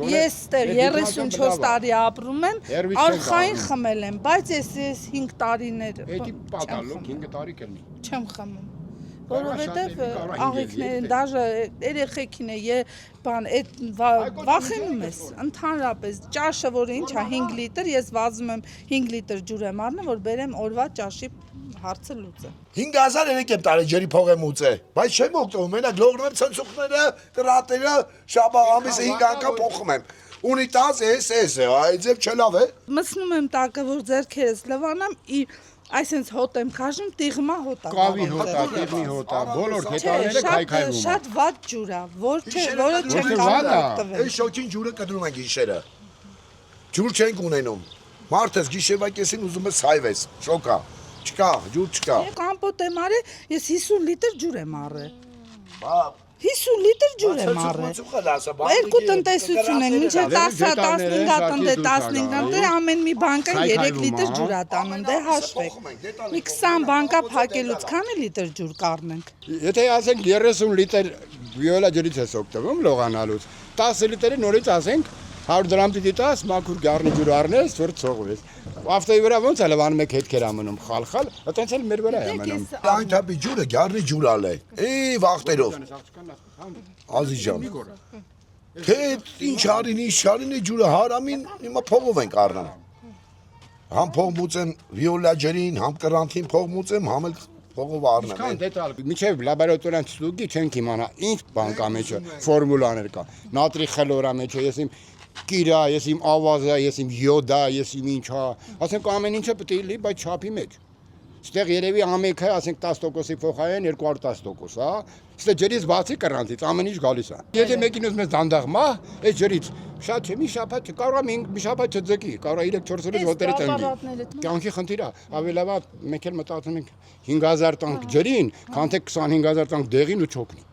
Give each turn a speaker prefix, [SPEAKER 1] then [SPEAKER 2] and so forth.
[SPEAKER 1] Ես ստեր 34 տարի ապրում եմ, արխային խմել եմ, բայց ես 5 տարիներ
[SPEAKER 2] Էդի պատալոք 5 տարի կլինի։
[SPEAKER 1] չեմ խմում։ Որովհետև աղիքներն դաժե երեխեքին է բան այդ վախենում ես ընդհանրապես ճաշը որը ինչա 5 լիտր ես վազում եմ 5 լիտր ջուր եմ առնում որ բերեմ օրվա ճաշի հարցը լուծեմ
[SPEAKER 3] 5000 եմ տարի ջրի փող եմ ուծել բայց չեմ օգտվում մենակ լողնում եմ ցնցուկները կրատերը շաբաթ ամիսը 5 անգամ փոխում եմ ունիտազ էս այդ ձև չլավ է
[SPEAKER 1] մսնում եմ տակը որ ձեռքերս լվանամ Այսինքն հոտ եմ քաշում, տիղմա հոտա։
[SPEAKER 2] Կավի հոտա, տիղմի հոտա, բոլոր թետարները քայքայվում։
[SPEAKER 1] Շատ վատ ջուր է, որը չեն կարող օգտվել։
[SPEAKER 3] Այս շոկին ջուրը կտրում են գիշերը։ Ջուր չենք ունենում։ Մարդս գիշերվա կեսին ուզում է սայվես, շոկա։ Չկա, ջուր չկա։
[SPEAKER 1] Կամպոտ եմ արել, ես 50 լիտր ջուր եմ առել։
[SPEAKER 3] Բա
[SPEAKER 1] 50 լիտր ջուր եմ առել։ Երկու տնտեսություն ենք, մինչև 10-15 տնտե ամեն մի բանկա 3 լիտր ջուր է տանում, դե հաշվեք։ Մի 20 բանկա փակելուց քանի լիտր ջուր կառնենք։
[SPEAKER 2] Եթե ասենք 30 լիտր վիոլա ջրից ես օգտվում լողանալուց, 10 լիտրի նորից ասենք 100 դրամ պիտի տաս, մաքուր գառնի ջուր առնես, որ ցողվես։ Ավտոյի վրա ոնց է լվանում եք հետքեր ամնում, խալխալ, այտենց էլ մեր վրա է ամնում։
[SPEAKER 3] Այն թափի ջուրը գառնի ջուր ալե։ Վախտերով։ Ազիջան։ Թե ինչ արինի ջուրը հարամին հիմա փողով ենք առնում։ Համ փող մուծեմ վիոլա ջրին, համ կրանտին փող մուծեմ, համ էլ փողով առնեմ։
[SPEAKER 2] Իսկան դետալ, միջև լաբորատորիան ցուցուկի չենք իմանա, ինչ բան կա մեջը, ֆորմուլաներ կա։ Նատրի խլորա մեջը, ես իմ կիրա, ես իմ ավազա, ես իմ յոդա, ես իմ ինչա, ասենք ամեն ինչը պետք է լինի, բայց չափի մեջ։ Ստեղ երևի ամենքը, ասենք 10%-ի փոխարեն 210%, հա։ Ստե ջրից բացի կրանտից ամեն ինչ գալիս է։ Եթե մեկին ուզում ես դանդաղ մահ, այս ջրից շատ չէ, մի շաբաթ կարող է մի շաբաթ չձգի, կարող է 3-4 օրից ոտերը տնկի։ Կյանքի խնդիր է, ավելի լավ մեկ էլ մտածում ենք 5000 տանկ ջրին, քան թե 25000 տանկ դեղին ու չոքնի։